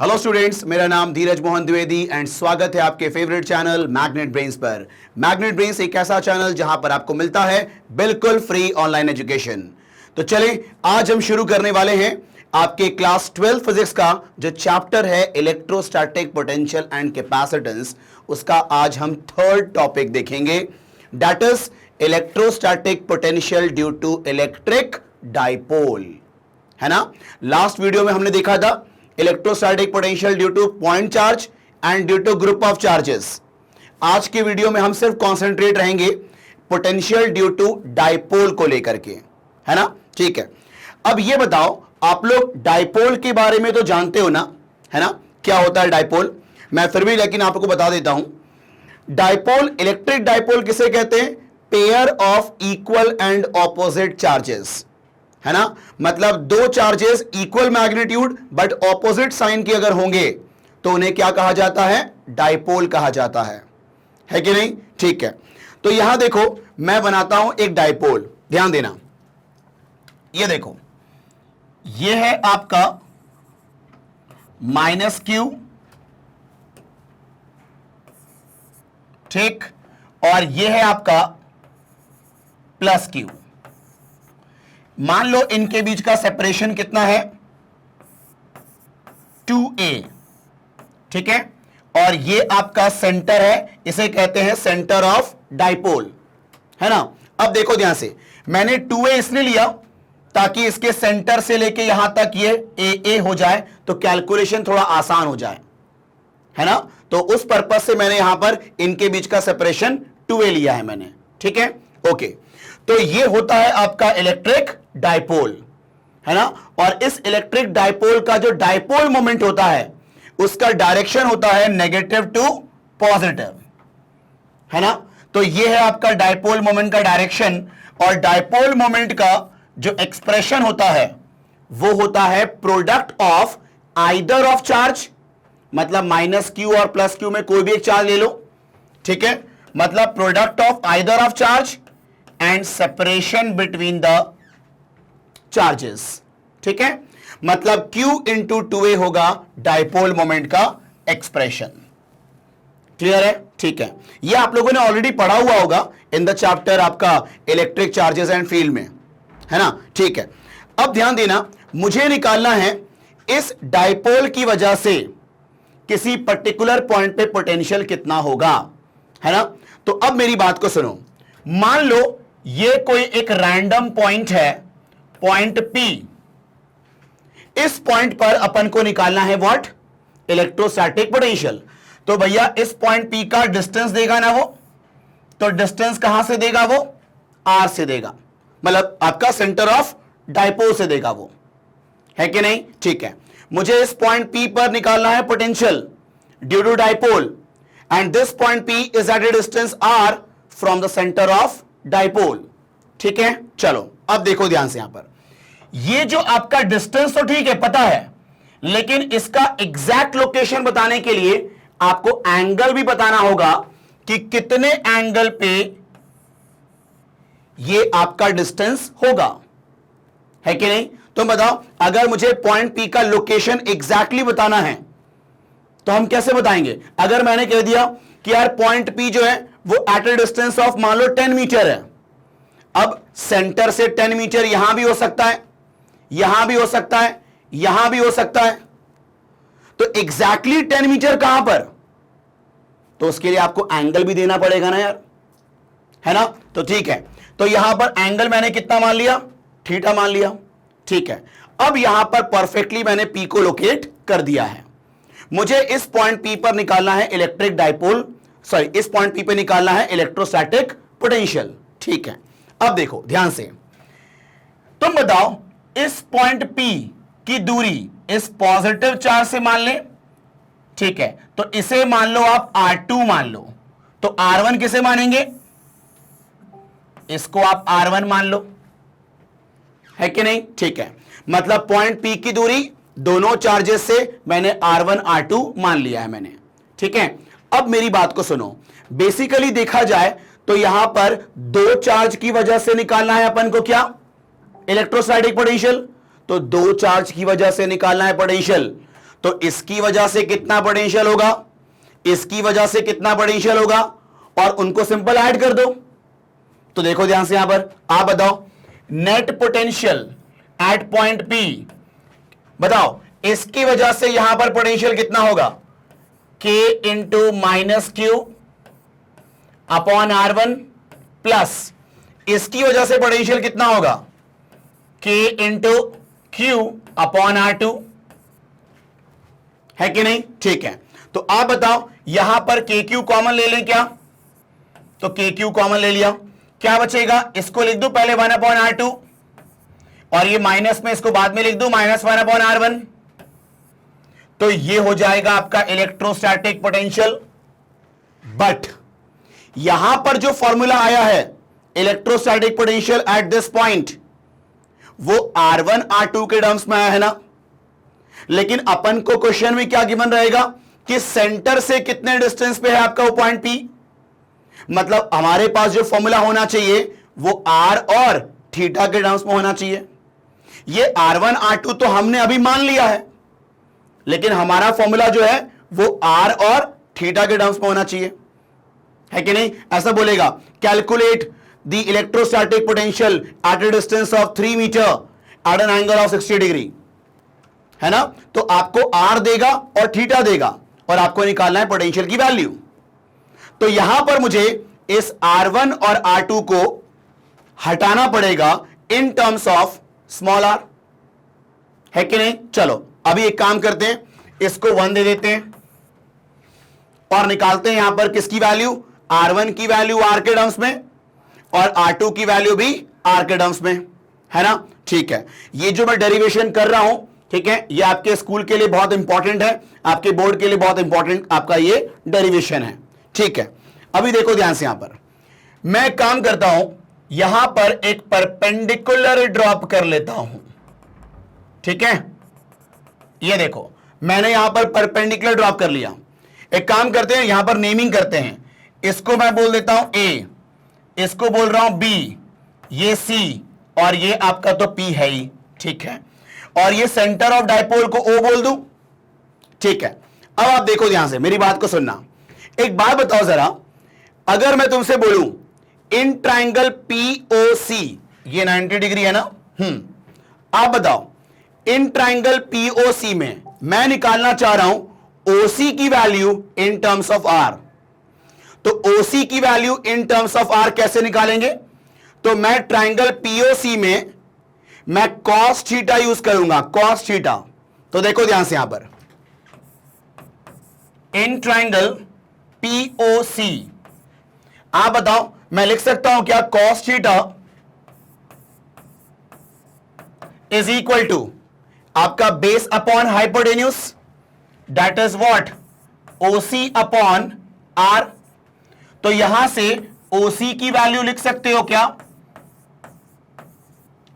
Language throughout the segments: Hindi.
हेलो स्टूडेंट्स, मेरा नाम धीरज मोहन द्विवेदी एंड स्वागत है आपके फेवरेट चैनल मैग्नेट ब्रेन्स पर। मैग्नेट ब्रेन्स एक ऐसा चैनल जहां पर आपको मिलता है बिल्कुल फ्री ऑनलाइन एजुकेशन। तो चलें, आज हम शुरू करने वाले हैं आपके क्लास 12 फिजिक्स का जो चैप्टर है इलेक्ट्रोस्टैटिक पोटेंशियल एंड कैपेसिटेंस, उसका आज हम थर्ड टॉपिक देखेंगे, that is electrostatic potential due to electric dipole. है ना, लास्ट वीडियो में हमने देखा था electrostatic potential due to point charge and due to group of charges. आज के वीडियो में हम सिर्फ कॉन्सेंट्रेट रहेंगे पोटेंशियल ड्यू टू डाइपोल को लेकर के, है ना। ठीक है, अब ये बताओ, आप लोग डाइपोल के बारे में तो जानते हो ना, है ना, क्या होता है डाइपोल। मैं फिर भी लेकिन आपको बता देता हूं, डाइपोल, इलेक्ट्रिक डाइपोल किसे कहते हैं? Pair of equal and opposite charges, है ना। मतलब दो charges equal magnitude but opposite sign के अगर होंगे तो उन्हें क्या कहा जाता है? डाइपोल कहा जाता है कि नहीं? ठीक है, तो यहां देखो, मैं बनाता हूं एक डाइपोल, ध्यान देना। ये देखो, ये है आपका -q, ठीक, और ये है आपका +q। मान लो इनके बीच का सेपरेशन कितना है? 2a, ठीक है, और ये आपका सेंटर है, इसे कहते हैं सेंटर ऑफ डाइपोल, है ना। अब देखो ध्यान से, मैंने 2a इसलिए लिया ताकि इसके सेंटर से लेके यहां तक ये a हो जाए तो कैलकुलेशन थोड़ा आसान हो जाए, है ना। तो उस पर्पस से मैंने यहां पर इनके बीच का सेपरेशन 2a लिया है मैंने, ठीक है, ओके। तो ये होता है आपका इलेक्ट्रिक डाइपोल, है ना। और इस इलेक्ट्रिक डाइपोल का जो डाइपोल मोमेंट होता है उसका डायरेक्शन होता है नेगेटिव टू पॉजिटिव, है ना। तो ये है आपका डाइपोल मोमेंट का डायरेक्शन, और डाइपोल मोमेंट का जो एक्सप्रेशन होता है वो होता है product of either of charge, मतलब -q और +q में कोई भी एक चार्ज ले लो, ठीक है, मतलब product of either of charge and separation between the charges, ठीक है। मतलब q इंटू 2a होगा डाइपोल मोमेंट का एक्सप्रेशन। क्लियर है? ठीक है, ये आप लोगों ने ऑलरेडी पढ़ा हुआ होगा इन द चैप्टर आपका इलेक्ट्रिक चार्जेस एंड फील्ड में, है ना। ठीक है, अब ध्यान देना, मुझे निकालना है इस डाइपोल की वजह से किसी पर्टिकुलर पॉइंट पे पोटेंशियल कितना होगा, है ना। तो अब मेरी बात को सुनो, मान लो ये कोई एक रैंडम पॉइंट है, पॉइंट P। इस पॉइंट पर अपन को निकालना है व्हाट? Electrostatic potential. तो भैया इस पॉइंट P का डिस्टेंस देगा ना वो, तो डिस्टेंस कहां से देगा वो? R से देगा, मतलब आपका सेंटर ऑफ डाइपोल से देगा वो, है कि नहीं? ठीक है, मुझे इस पॉइंट P पर निकालना है potential due to dipole, and this point P is at a distance R from the centre of dipole, ठीक है। चलो अब देखो ध्यान से, यहां पर ये जो आपका डिस्टेंस तो ठीक है, पता है, लेकिन इसका एग्जैक्ट लोकेशन बताने के लिए आपको एंगल भी बताना होगा कि कितने एंगल पे ये आपका डिस्टेंस होगा, है कि नहीं। तो बताओ, अगर मुझे पॉइंट P का लोकेशन एग्जैक्टली बताना है तो हम कैसे बताएंगे? अगर मैंने कह दिया कि यार पॉइंट P जो है वो एट ए डिस्टेंस ऑफ मान लो 10 मीटर है, अब सेंटर से 10 मीटर यहां भी हो सकता है, यहां भी हो सकता है, यहां भी हो सकता है, तो एग्जैक्टली 10 मीटर कहां पर? तो उसके लिए आपको एंगल भी देना पड़ेगा ना यार, है ना। तो ठीक है, तो यहां पर एंगल मैंने कितना मान लिया? थीटा मान लिया, ठीक है। अब यहां पर परफेक्टली मैंने P को लोकेट कर दिया है। मुझे इस पॉइंट P पर निकालना है इलेक्ट्रिक डाइपोल, सॉरी, इस पॉइंट P पे निकालना है इलेक्ट्रोस्टैटिक पोटेंशियल, ठीक है। अब देखो ध्यान से, तुम बताओ इस पॉइंट P की दूरी इस पॉजिटिव चार्ज से मान ले, ठीक है, तो इसे मान लो आप R2 मान लो, तो R1 किसे मानेंगे? इसको आप R1 मान लो, है कि नहीं? ठीक है, मतलब पॉइंट P की दूरी दोनों चार्जेस से मैंने R1 R2 मान लिया है मैंने, ठीक है। अब मेरी बात को सुनो, बेसिकली देखा जाए तो यहां पर दो चार्ज की वजह से निकालना है अपन को क्या? Electrostatic potential. तो दो चार्ज की वजह से निकालना है पोटेंशियल, तो इसकी वजह से कितना पोटेंशियल होगा, इसकी वजह से कितना पोटेंशियल होगा, और उनको सिंपल ऐड कर दो। तो देखो ध्यान से यहां पर, आप बताओ net potential at point P, बताओ इसकी वजह से यहां पर पोटेंशियल कितना होगा, K into minus Q upon R1 plus इसकी वजह से पोटेंशियल कितना होगा, K into Q upon R2, है कि नहीं? ठीक है, तो आप बताओ यहां पर KQ कॉमन ले लें क्या, तो KQ कॉमन ले लिया, क्या बचेगा, इसको लिख दो पहले 1 अपॉन R2 और ये माइनस में इसको बाद में लिख दो -1 अपॉन R1, तो ये हो जाएगा आपका इलेक्ट्रोस्टैटिक पोटेंशियल। बट यहां पर जो फॉर्मूला आया है electrostatic potential at this point, वो R1 R2 के टर्म्स में आया है ना, लेकिन अपन को क्वेश्चन में क्या गिवन रहेगा कि सेंटर से कितने डिस्टेंस पे है आपका वो पॉइंट P, मतलब हमारे पास जो फॉर्मूला होना चाहिए वो R और थीटा के टर्म्स में होना चाहिए। ये R1 R2 तो हमने अभी मान लिया है, लेकिन हमारा फॉर्मूला जो है वो R और थीटा के टर्म्स में होना चाहिए, है कि नहीं? ऐसा बोलेगा calculate the electrostatic potential at a distance of 3 metre at an angle of 60 degree, है ना? तो आपको R देगा और थीटा देगा और आपको निकालना है पोटेंशियल की वैल्यू। तो यहां पर मुझे इस R1 और R2 को हटाना पड़ेगा इन टर्म्स ऑफ स्मॉल r, है कि नहीं? चलो अभी एक काम करते हैं, इसको 1 दे देते हैं और निकालते हैं यहां पर किसकी वैल्यू, R1 की वैल्यू R के टर्म्स में और R2 की वैल्यू भी R के टर्म्स में, है ना? ठीक है, ये जो मैं डेरिवेशन कर रहा हूं, ठीक है, ये आपके स्कूल के लिए बहुत इंपॉर्टेंट है, आपके बोर्ड के लिए बहुत इंपॉर्टेंट आपका ये डेरिवेशन है। ठीक है, अभी देखो ध्यान से, यहां पर मैं काम करता हूं, यहां पर एक परपेंडिकुलर ड्रॉप कर लेता हूं, ठीक है, ये देखो मैंने यहां पर परपेंडिकुलर ड्रॉप कर लिया। एक काम करते हैं, यहां पर नेमिंग करते हैं, इसको मैं बोल देता हूं A, इसको बोल रहा हूं B, ये C और ये आपका तो P है ही, ठीक है, और ये सेंटर ऑफ डाइपोल को O बोल दूं, ठीक है। अब आप देखो ध्यान से, मेरी बात को सुनना, एक बात बताओ जरा, अगर मैं तुमसे बोलूं इन ट्राइंगल POC, ये 90 डिग्री है ना, आप बताओ इन ट्राइंगल POC में मैं निकालना चाह रहा हूं OC की value in terms of R, तो OC की value in terms of R कैसे निकालेंगे, तो मैं ट्राइंगल POC में मैं cos थीटा यूज करूंगा, cos थीटा। तो देखो ध्यान से, यहां पर इन ट्राइंगल POC आप बताओ मैं लिख सकता हूं क्या, cos theta is equal to आपका base upon hypotenuse, that is what, OC upon R। तो यहां से OC की वैल्यू लिख सकते हो क्या,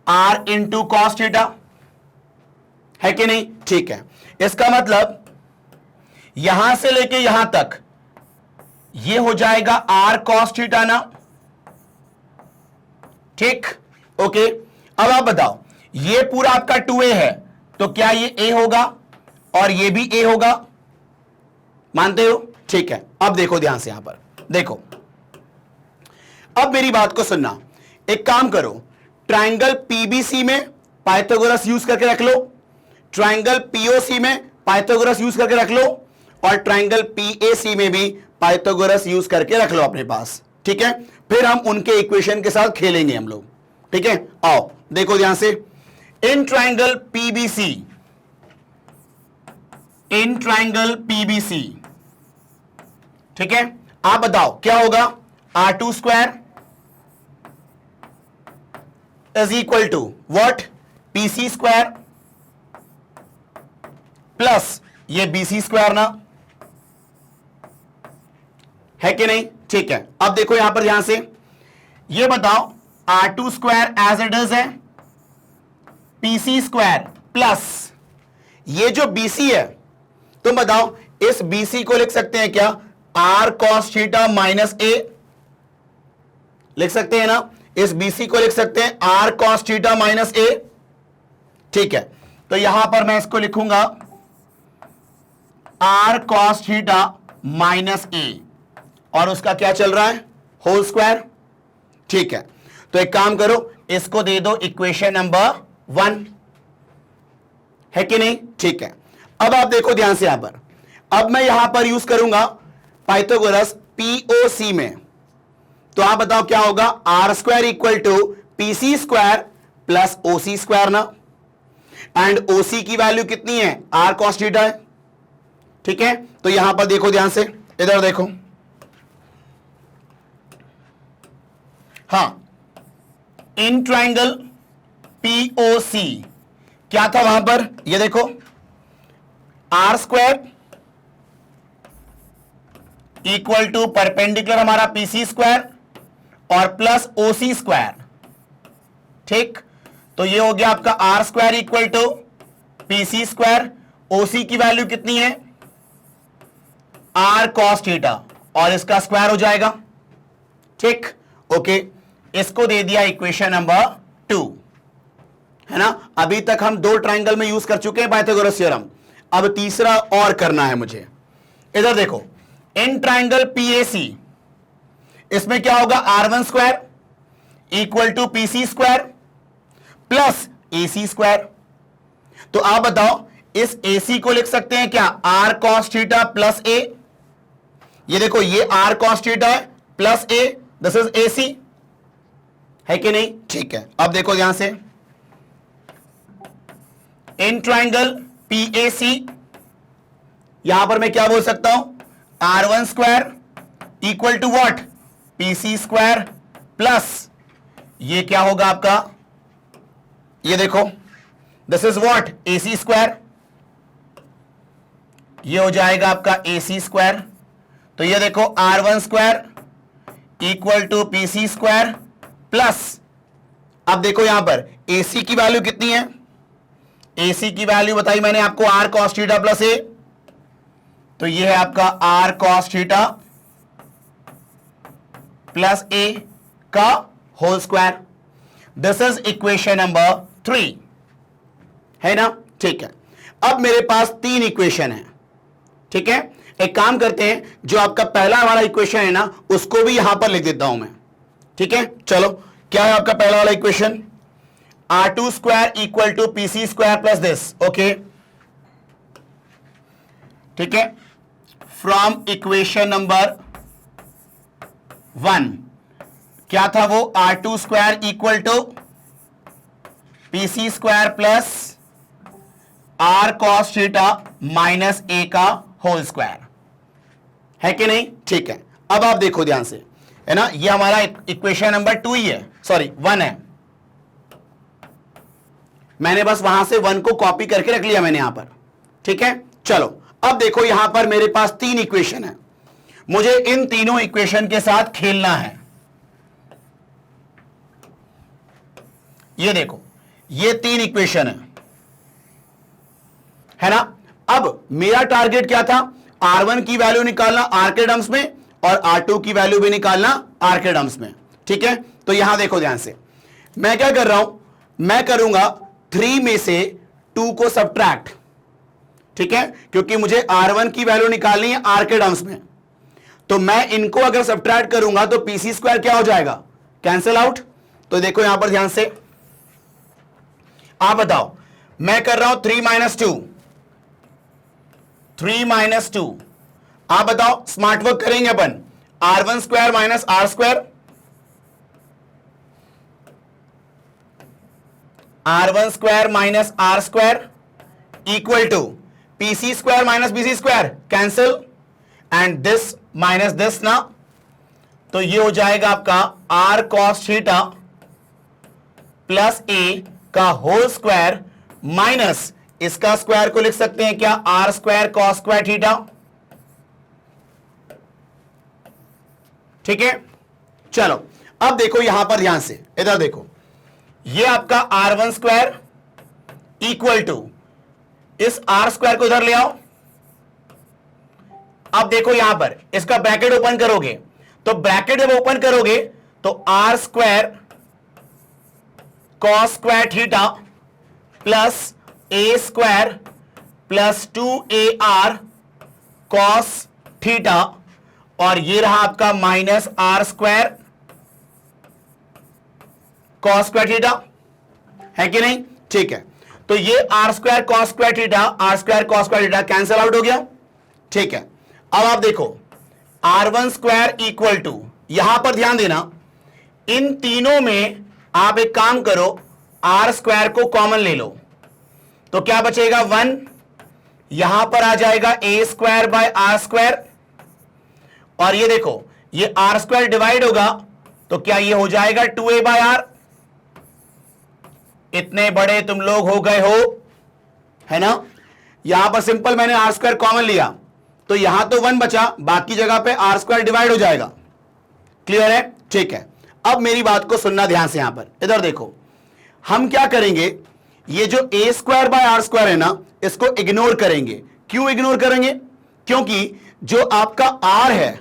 R इंटू कॉस थीटा, है कि नहीं? ठीक है, इसका मतलब यहां से लेके यहां तक ये हो जाएगा R कॉस थीटा ना, ठीक, ओके। अब आप बताओ ये पूरा आपका 2a है, तो क्या ये a होगा और ये भी a होगा, मानते हो? ठीक है, अब देखो ध्यान से, यहां पर देखो, अब मेरी बात को सुनना, एक काम करो, ट्राइंगल PBC में पाइथागोरस यूज करके रख लो, ट्राइंगल POC में पाइथागोरस यूज करके रख लो, और ट्राइंगल PAC में भी पाइथागोरस यूज करके रख लो अपने पास, ठीक है। फिर हम उनके इक्वेशन के साथ खेलेंगे हम लोग, ठीक है। आओ देखो ध्यान से, in triangle PBC, in triangle PBC, ठीक है, आप बताओ क्या होगा, R2 square is equal to what, PC square plus ये BC स्क्वायर ना, है कि नहीं? ठीक है, अब देखो यहां पर ध्यान से, ये बताओ R2 square as it is है, PC स्क्वायर प्लस ये जो BC है, तुम बताओ इस BC को लिख सकते हैं क्या, R cos theta minus A, लिख सकते हैं ना, इस BC को लिख सकते हैं R cos theta minus A, ठीक है। तो यहां पर मैं इसको लिखूंगा आर कॉस थीटा माइनस ए, और उसका क्या चल रहा है, होल स्क्वायर। ठीक है, तो एक काम करो, इसको दे दो इक्वेशन नंबर 1, है कि नहीं। ठीक है, अब आप देखो ध्यान से, यहां पर अब मैं यहां पर यूज करूंगा पाइथागोरस पीओसी में, तो आप बताओ क्या होगा, R square equal to PC square plus OC square ना, एंड ओसी की वैल्यू कितनी है, आर कॉस थीटा है। ठीक है, तो यहां पर देखो ध्यान से, इधर देखो, हां, इन ट्राइंगल पीओसी क्या था वहां पर, ये देखो, R square equal to perpendicular हमारा पीसी स्क्वायर और प्लस ओसी स्क्वायर। ठीक, तो ये हो गया आपका R square equal to PC square, OC की वैल्यू कितनी है, आर कॉस थीटा, और इसका स्क्वायर हो जाएगा। ठीक, ओके, इसको दे दिया इक्वेशन नंबर 2, है ना। अभी तक हम 2 ट्राइंगल में यूज कर चुके हैं पाइथागोरस थ्योरम, अब तीसरा और करना है मुझे। इधर देखो, इन ट्राइंगल पीएसी, इसमें क्या होगा, R1 square equal to PC square plus AC square. तो आप बताओ, इस एसी को लिख सकते हैं क्या, आर कॉस थीटा प्लस ए, ये देखो, ये आर कॉस थीटा है plus A, this is AC, है कि नहीं। ठीक है, अब देखो ध्यान से, इन ट्राइंगल पीएसी, यहां पर मैं क्या बोल सकता हूं, R1 square equal to what, PC square plus, ये क्या होगा आपका, ये देखो, this is what, AC square, ये हो जाएगा आपका एसी स्क्वायर। तो ये देखो, R1 square equal to PC square plus, अब देखो यहां पर एसी की वैल्यू कितनी है, एसी की वैल्यू बताई मैंने आपको, R cos theta plus A, तो ये है आपका R cos theta plus A का whole square. This is equation number 3, है ना। ठीक है, अब मेरे पास 3 इक्वेशन है। ठीक है, एक काम करते हैं, जो आपका पहला वाला इक्वेशन है ना, उसको भी यहां पर लिख देता हूं मैं। ठीक है, चलो, क्या है आपका पहला वाला equation, R2 square equal to PC square plus this, okay. ठीक है, फ्रॉम इक्वेशन नंबर 1 क्या था वो, R2 square equal to PC square plus R cos theta minus A का होल स्क्वायर, है कि नहीं। ठीक है, अब आप देखो ध्यान से, है ना, ये हमारा इक्वेशन नंबर 2 ही है, सॉरी 1 है, मैंने बस वहां से 1 को कॉपी करके रख लिया मैंने यहां पर। ठीक है, चलो, अब देखो यहां पर मेरे पास 3 इक्वेशन है, मुझे इन तीनों इक्वेशन के साथ खेलना है। ये देखो, ये 3 इक्वेशन है ना। अब मेरा टारगेट क्या था, R1 की वैल्यू निकालना आर के टर्म्स में, और R2 की वैल्यू भी निकालना आर के टर्म्स में। ठीक है, तो यहां देखो ध्यान से, मैं क्या कर रहा हूं, मैं करूंगा 3 में से 2 को सब्ट्रैक्ट। ठीक है, क्योंकि मुझे R1 की वैल्यू निकालनी है आर के टर्म्स में, तो मैं इनको अगर सब्ट्रैक्ट करूंगा तो पीसी स्क्वायर क्या हो जाएगा, कैंसिल आउट। तो देखो यहां पर ध्यान से, आप बताओ, मैं कर रहा हूं 3 माइनस 2, 3 माइनस 2, आप बताओ, स्मार्ट वर्क करेंगे अपन, R1 square minus R square, R1 square minus R square equal to PC square minus BC square, cancel, and this minus this ना, तो ये हो जाएगा आपका R cos theta plus A का होल स्क्वायर माइनस, इसका स्क्वायर को लिख सकते हैं क्या, R square cos square theta. ठीक है, चलो, अब देखो यहां पर ध्यान से, इधर देखो, ये आपका R1 स्क्वायर इक्वल टू, इस आर स्क्वायर को इधर ले आओ, अब देखो यहां पर इसका ब्रैकेट ओपन करोगे, तो ब्रैकेट जब ओपन करोगे तो R square cos square theta plus A square plus 2AR cos theta और ये रहा आपका minus R square cos square theta, है कि नहीं? ठीक है, तो ये R square cos square theta, R square cos square theta cancel out हो गया। ठीक है, अब आप देखो r1 स्क्वायर इक्वल टू, यहां पर ध्यान देना, इन तीनों में आप एक काम करो, आर स्क्वायर को कॉमन ले लो, तो क्या बचेगा 1, यहां पर आ जाएगा ए स्क्वायर बाय आर स्क्वायर, और ये देखो ये आर स्क्वायर डिवाइड होगा तो क्या ये हो जाएगा 2a बाय आर। इतने बड़े तुम लोग हो गए हो, है ना? यहां पर सिंपल मैंने आर स्क्वायर कॉमन लिया तो यहां तो 1 बचा, बाकी जगह पे आर स्क्वायर डिवाइड हो जाएगा। क्लियर है? ठीक है, अब मेरी बात को सुनना ध्यान से, यहां पर इधर देखो, हम क्या करेंगे, ये जो ए स्क्वायर बाय आर स्क्वायर है ना, इसको इग्नोर करेंगे। क्यों इग्नोर करेंगे? क्योंकि जो आपका आर है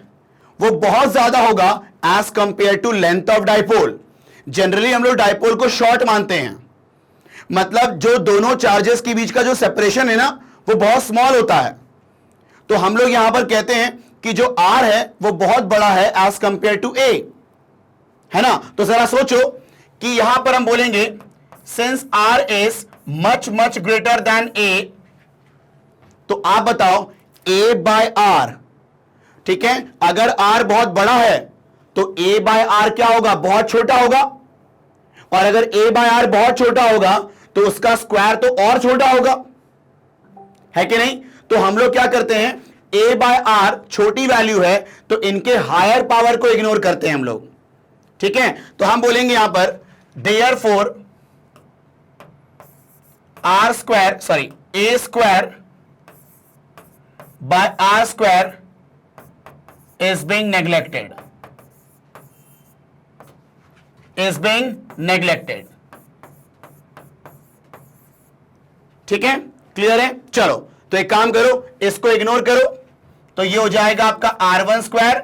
वो बहुत ज्यादा होगा as compare to length of dipole. Generally हम लोग डाइपोल को शॉर्ट मानते हैं, मतलब जो दोनों चार्जेस के बीच का जो सेपरेशन है ना वो बहुत स्मॉल होता है, तो हम लोग यहां पर कहते हैं कि जो आर है वो बहुत बड़ा है एज कंपेयर टू ए, है ना? तो जरा सोचो कि यहां पर हम बोलेंगे since R is much much greater than A, तो आप बताओ ए बाय आर, ठीक है, अगर आर बहुत बड़ा है तो ए बाय आर क्या होगा? बहुत छोटा होगा, और अगर ए बाय आर बहुत छोटा होगा तो उसका स्क्वायर तो और छोटा होगा, है कि नहीं? तो हम लोग क्या करते हैं, ए बाय आर छोटी वैल्यू है तो इनके हायर पावर को इग्नोर करते हैं हम लोग। ठीक है, तो हम बोलेंगे यहां पर therefore R square, sorry, A square by R square is being neglected, is being neglected। ठीक है, क्लियर है? चलो तो एक काम करो, इसको इग्नोर करो, तो ये हो जाएगा आपका r1 square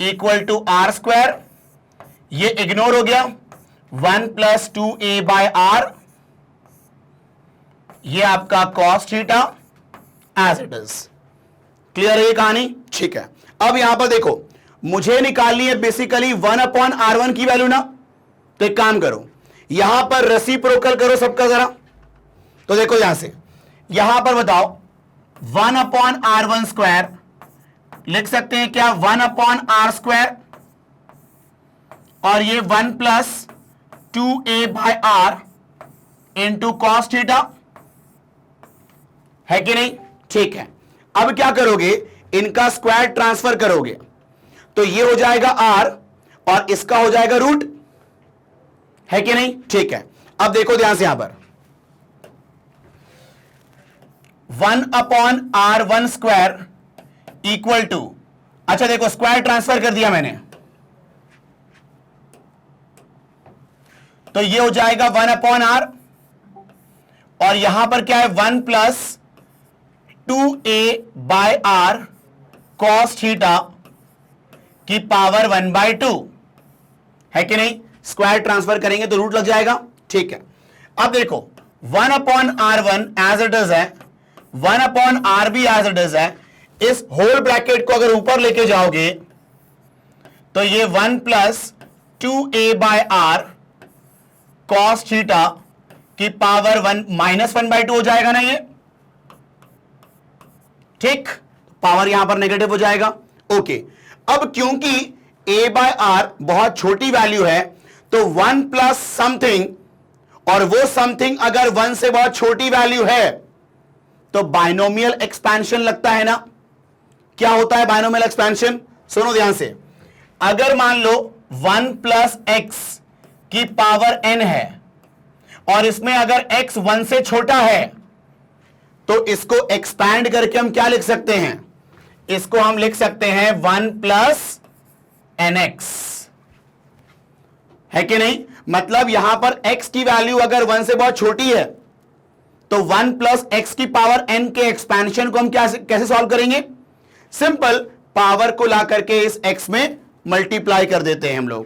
equal to R square, ये इग्नोर हो गया, 1 प्लस 2a बाय आर, ये आपका cos theta as it is. Clear है ये कहानी? ठीक है, अब यहां पर देखो, मुझे निकालनी है बेसिकली 1/r1 की वैल्यू ना, तो एक काम करो, यहां पर रेसिप्रोकल करो सबका जरा, तो देखो यहां से, यहां पर बताओ 1/r1 स्क्वायर लिख सकते हैं क्या? 1/r स्क्वायर, और ये 1 plus 2a by R into cos theta, है कि नहीं? ठीक है, अब क्या करोगे, इनका स्क्वायर ट्रांसफर करोगे तो ये हो जाएगा r और इसका हो जाएगा रूट, है कि नहीं? ठीक है, अब देखो ध्यान से, यहां पर 1/r1 स्क्वायर इक्वल टू, अच्छा देखो स्क्वायर ट्रांसफर कर दिया मैंने, तो ये हो जाएगा 1/r, और यहां पर क्या है, 1 plus 2a by R cos theta की पावर 1/2, है कि नहीं? स्क्वायर ट्रांसफर करेंगे तो रूट लग जाएगा। ठीक है, अब देखो 1/r1 एज इट इज है, 1/r भी एज इट इज है, इस होल ब्रैकेट को अगर ऊपर लेके जाओगे तो ये 1 plus 2a by R cos theta की पावर 1 माइनस 1/2 हो जाएगा ना ये, ठीक, पावर यहां पर नेगेटिव हो जाएगा। ओके, अब क्योंकि a बाय आर बहुत छोटी वैल्यू है तो 1 प्लस समथिंग, और वो समथिंग अगर 1 से बहुत छोटी वैल्यू है तो बाइनोमियल एक्सपेंशन लगता है ना। क्या होता है बाइनोमियल एक्सपेंशन? सुनो ध्यान से, अगर मान लो 1 प्लस एक्स की पावर n है और इसमें अगर x 1 से छोटा है तो इसको एक्सपैंड करके हम क्या लिख सकते हैं? इसको हम लिख सकते हैं 1 प्लस nx, है कि नहीं? मतलब यहां पर x की वैल्यू अगर 1 से बहुत छोटी है तो 1 प्लस एक्स की पावर n के एक्सपेंशन को हम कैसे सॉल्व करेंगे? सिंपल, पावर को ला करके इस x में मल्टीप्लाई कर देते हैं हम लोग।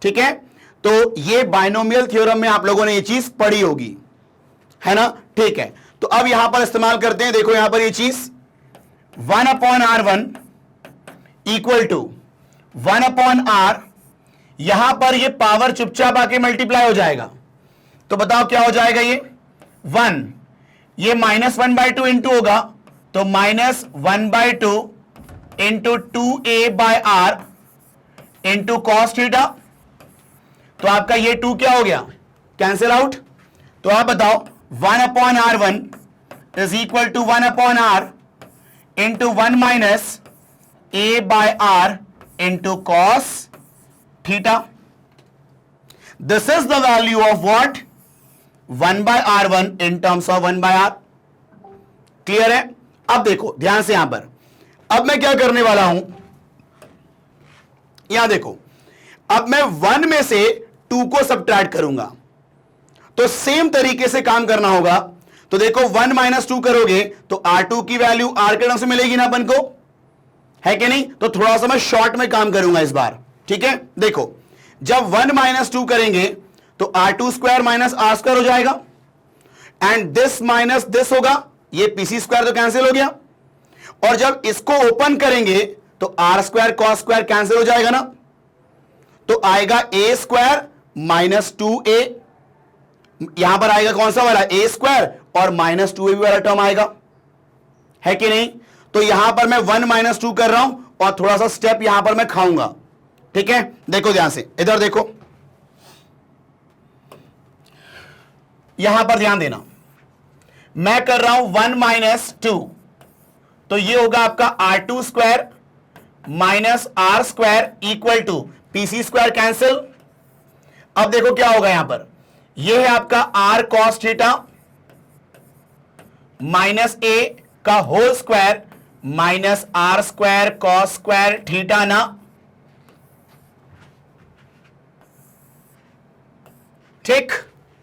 ठीक है, तो ये बाइनोमियल थ्योरम में आप लोगों ने ये चीज पढ़ी होगी, है ना? ठीक है, तो अब यहां पर इस्तेमाल करते हैं, देखो यहां पर ये चीज 1/r1 इक्वल टू 1/r, यहां पर ये पावर चुपचाप आके मल्टीप्लाई हो जाएगा, तो बताओ क्या हो जाएगा ये 1, ये -1/2 इंटू होगा, तो -1/2 into 2a/r into cos theta, तो आपका ये 2 क्या हो गया, कैंसिल आउट। तो आप बताओ 1/r1 is equal to 1/r into 1 minus a/r into cos theta. This is the value of what 1/r1 in terms of 1/r। Clear है? अब देखो ध्यान से यहां पर, अब मैं क्या करने वाला हूं, यहां देखो, अब मैं 1 में से 2 को सबट्रैक्ट करूंगा, तो सेम तरीके से काम करना होगा। तो देखो 1 माइनस 2 करोगे तो R2 की वैल्यू R के टर्म से मिलेगी ना अपन को, है कि नहीं? तो थोड़ा सा मैं शॉर्ट में काम करूंगा इस बार, ठीक है? देखो जब 1 माइनस 2 करेंगे तो R2 square minus R square हो जाएगा, एंड दिस माइनस दिस होगा, ये PC स्क्वायर तो कैंसिल हो गया, और जब इसको ओपन करेंगे तो R square cos square cancel हो जाएगा ना, तो आएगा A स्क्वायर माइनस 2a, यहां पर आएगा कौन सा वाला A स्क्वायर, और माइनस 2a वाला टर्म आएगा, है कि नहीं? तो यहां पर मैं 1 माइनस 2 कर रहा हूं और थोड़ा सा स्टेप यहां पर मैं खाऊंगा, ठीक है? देखो ध्यान से, इधर देखो, यहां पर ध्यान देना, मैं कर रहा हूं 1 माइनस 2, तो ये होगा आपका R2 square minus R square equal to PC square cancel. अब देखो क्या होगा यहां पर, ये है आपका R cos theta minus A का whole square minus R square cos square theta ना, ठीक?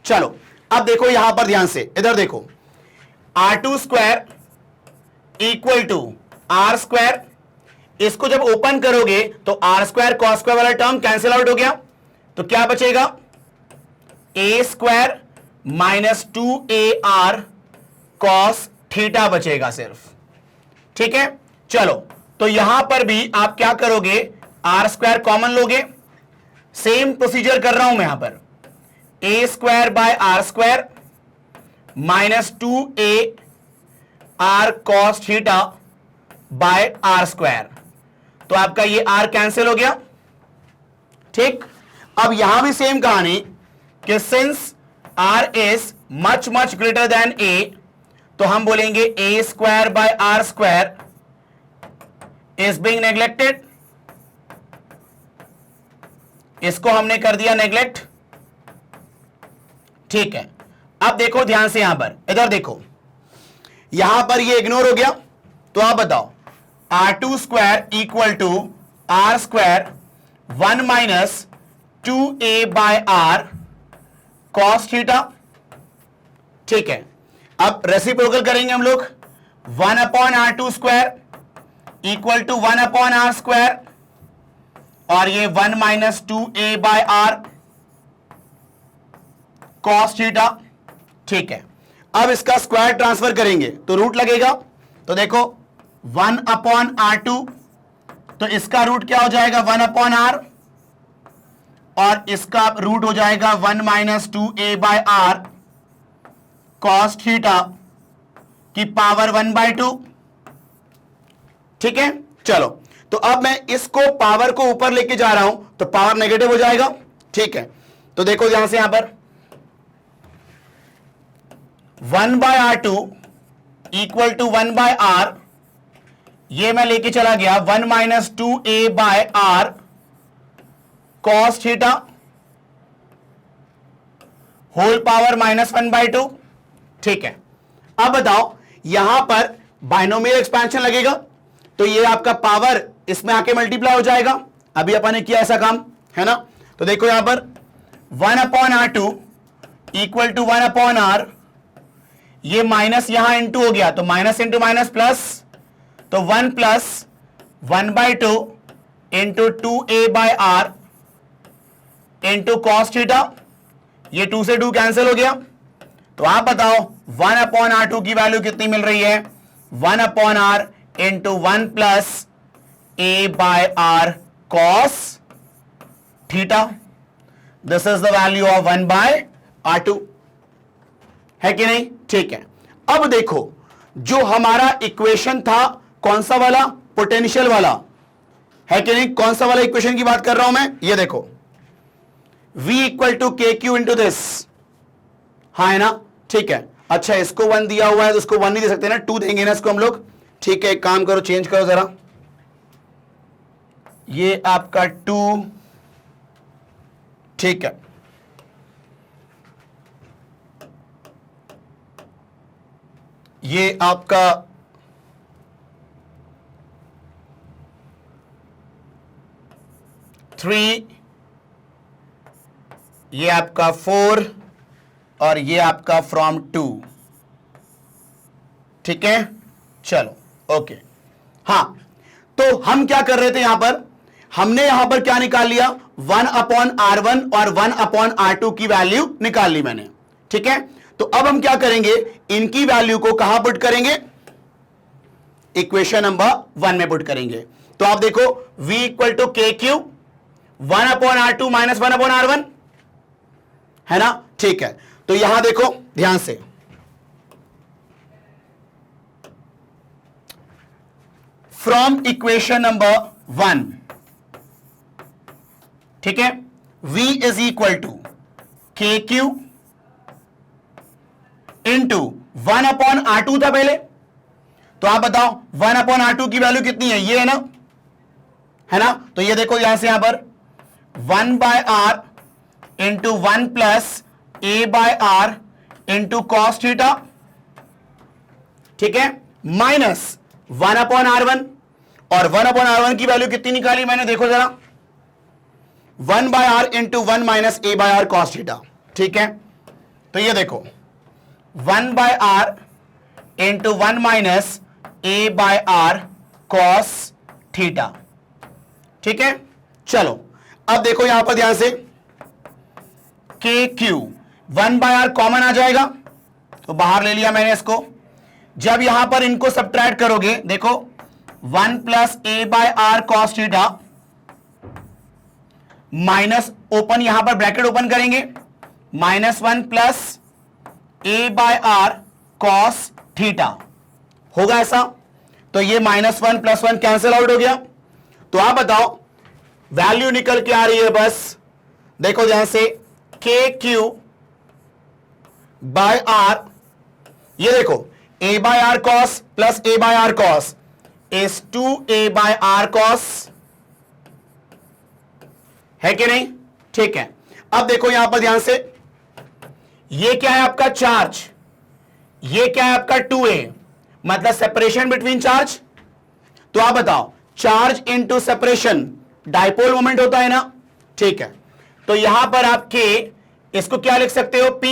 चलो अब देखो यहां पर ध्यान से, इधर देखो, R2 square equal to R square, इसको जब ओपन करोगे तो R स्क्वायर कॉस स्क्वायर वाला टर्म कैंसिल आउट हो गया, तो क्या बचेगा A square minus 2AR cos theta बचेगा सिर्फ, ठीक है? चलो तो यहां पर भी आप क्या करोगे, R स्क्वायर कॉमन लोगे, सेम प्रोसीजर कर रहा हूं मैं यहां पर, A square by R square minus 2AR cos theta bye R square, तो आपका ये R कैंसिल हो गया, ठीक? अब यहां भी सेम कहानी कि since R is much much greater then A, तो हम बोलेंगे A square by R square is being neglected, इसको हमने कर दिया नेग्लेक्ट, ठीक है? अब देखो ध्यान से यहां पर, इधर देखो, यहां पर ये इग्नोर हो गया, तो आप बताओ R2 square equal to R square 1 minus 2a/r cos theta, ठीक है? अब रेसिप्रोकल करेंगे हम लोग, 1/R2 square equal to 1/R square, और ये 1 माइनस 2a/r cos थीटा, ठीक है? अब इसका स्क्वायर ट्रांसफर करेंगे तो रूट लगेगा, तो देखो 1/R2, तो इसका रूट क्या हो जाएगा 1/R, और इसका रूट हो जाएगा 1 माइनस 2a/r cos थीटा की पावर 1/2, ठीक है? चलो तो अब मैं इसको पावर को ऊपर लेके जा रहा हूं तो पावर नेगेटिव हो जाएगा, ठीक है? तो देखो यहां से यहां पर 1/R2 इक्वल टू 1/R, ये मैं लेके चला गया 1 minus 2a/r cos theta whole power minus 1/2, ठीक है? अब बताओ यहां पर बाइनोमियल एक्सपेंशन लगेगा, तो ये आपका पावर इसमें आके मल्टीप्लाई हो जाएगा, अभी अपन ने किया ऐसा काम, है ना? तो देखो यहां पर 1/R2 इक्वल टू 1/R, ये माइनस यहां इंटू हो गया, तो माइनस इंटू माइनस प्लस, तो 1 plus 1/2 into 2a/r into cos theta, ये 2 से 2 कैंसिल हो गया, तो आप बताओ 1/R2 की वैल्यू कितनी मिल रही है, 1/r into 1 plus A by R cos theta, this is the value of 1 by R2, है कि नहीं? ठीक है। अब देखो जो हमारा इक्वेशन था कौन सा वाला, पोटेंशियल वाला, है कि नहीं? कौन सा वाला इक्वेशन की बात कर रहा हूं मैं, ये देखो V इक्वल टू के क्यू इंटू दिस, हाँ है ना? ठीक है। अच्छा इसको 1 दिया हुआ है तो इसको 1 नहीं दे सकते ना, 2 देंगे ना इसको हम लोग। ठीक है, एक काम करो, चेंज करो जरा, ये आपका 2, ठीक है, ये आपका 3, ये आपका 4 और ये आपका फ्रॉम 2, ठीक है। चलो ओके, हाँ तो हम क्या कर रहे थे यहां पर, हमने यहां पर क्या निकाल लिया, 1/R1 और 1/R2 की वैल्यू निकाल ली मैंने, ठीक है। तो अब हम क्या करेंगे, इनकी वैल्यू को कहां पुट करेंगे, इक्वेशन नंबर 1 में पुट करेंगे। तो आप देखो V इक्वल टू के क्यू 1/R2 माइनस 1/R1, है ना? ठीक है। तो यहां देखो ध्यान से, फ्रॉम इक्वेशन नंबर 1, ठीक है, V इज इक्वल टू के क्यू इंटू 1/R2 था पहले, तो आप बताओ 1/R2 की वैल्यू कितनी है, ये है ना, है ना? तो ये देखो यहां से यहां पर 1/R into 1 plus A by R into cos theta, ठीक है, माइनस 1/R1, और 1/R1 की वैल्यू कितनी निकाली मैंने, देखो जरा, 1/R into 1 minus A by R cos theta, ठीक है। तो ये देखो 1/R into 1 minus A by R cos theta, ठीक है। चलो अब देखो यहां पर ध्यान से, के क्यू 1/R कॉमन आ जाएगा, तो बाहर ले लिया मैंने इसको। जब यहां पर इनको सब्ट्रैक्ट करोगे, देखो 1 plus A by R cos theta minus, open यहां पर ब्रैकेट ओपन करेंगे, -1 plus A by R cos theta, होगा ऐसा? तो ये -1 प्लस 1 कैंसिल आउट हो गया। तो आप बताओ वैल्यू निकल के आ रही है, बस देखो ध्यान से, के क्यू बाय आर, ये देखो a by R cos plus a by R cos is 2a by R cos, है कि नहीं? ठीक है। अब देखो यहां पर ध्यान से, ये क्या है आपका चार्ज, ये क्या है आपका 2a, मतलब सेपरेशन बिटवीन चार्ज। तो आप बताओ charge into separation dipole moment होता है ना, ठीक है। तो यहां पर आप k, इसको क्या लिख सकते हो, p,